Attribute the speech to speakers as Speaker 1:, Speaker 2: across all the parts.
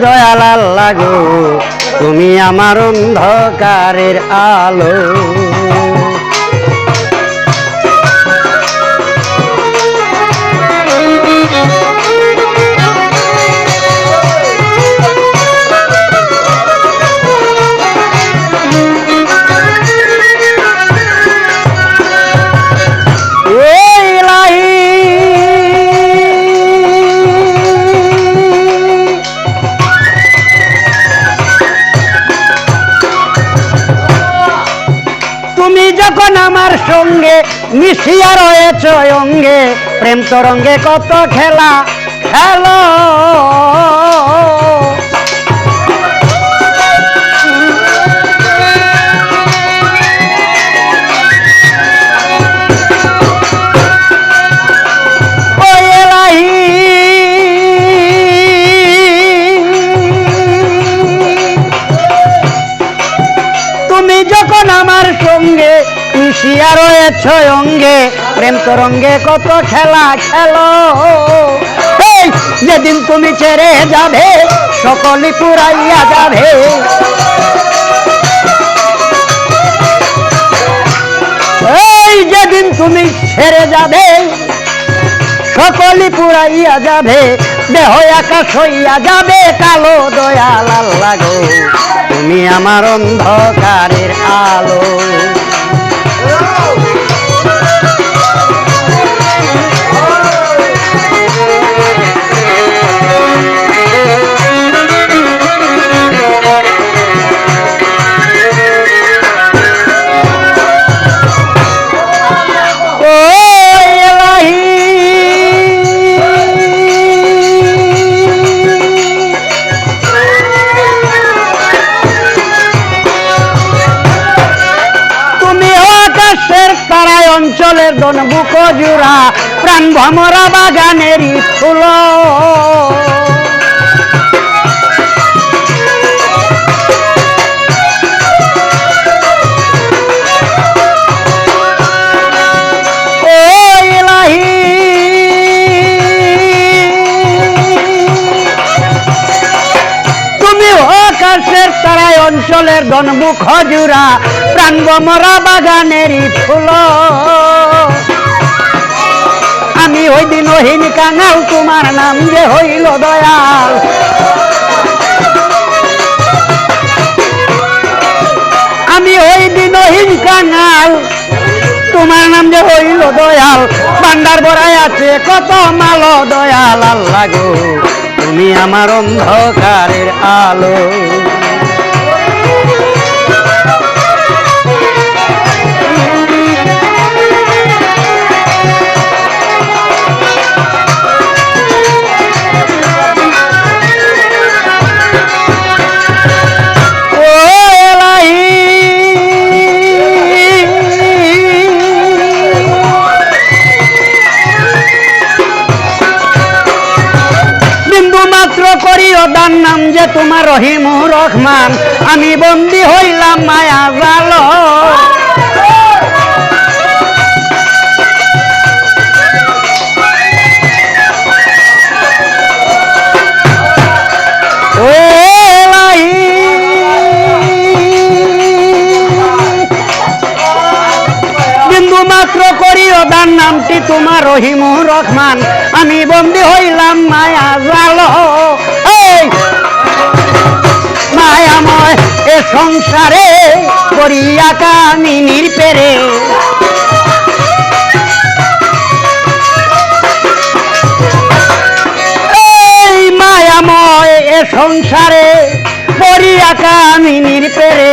Speaker 1: দয়াল আল্লাহ গো তুমি আমার অন্ধকারের আলো। তুমি যখন আমার সঙ্গে মিশিয়া রয়েছ অঙ্গে, প্রেম তরঙ্গে কত খেলা খেলো। তুমি যখন আমার সঙ্গে মিশিয়া রয়েছ অঙ্গে, প্রেম তরঙ্গে কত খেলা খেলো। এই যেদিন তুমি ছেড়ে যাবে সকলই পুরাইয়া যাবে, এই যেদিন তুমি ছেড়ে যাবে সকলই পুরাইয়া যাবে, দেহ আকাশ হইয়া যাবে কালো। দয়াল আল্লাহ গো তুমি আমার অন্ধকারের আলো। অঞ্চলের দনবুক জুড়া প্রাণ ভমরা বাগানেরই ফুল, অঞ্চলের দনবুক জুড়া প্রাণ ভমরা বাগানেরই ফুল। আমি ওই দিন ওহিন কাঙাল তোমার নাম যে হইল দয়াল, আমি ওই দিন ওহিন কাঙাল তোমার নাম যে হইল দয়াল। ভান্ডার ভরাই আছে কত মালো। দয়াল আল্লাহ গো তুমি আমার অন্ধকারের আলো। করিও দান নাম যে তোমার রহিমুর রহমান, আমি বন্দী হইলাম মায়া জাল। বিন্দু মাত্র করিও দান নামটি তোমার রহিমুর রহমান, আমি বন্দী হইলাম মায়া জাল। মায়াময় এ সংসারে করিয়া কামিনীর পেরে, এই মায়াময় এ সংসারে করিয়া কামিনীর পেরে,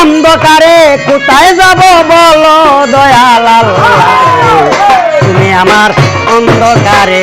Speaker 1: অন্ধকারে কোথায় যাব বলো। দয়াল আল্লাহ তুমি আমার অন্ধকারে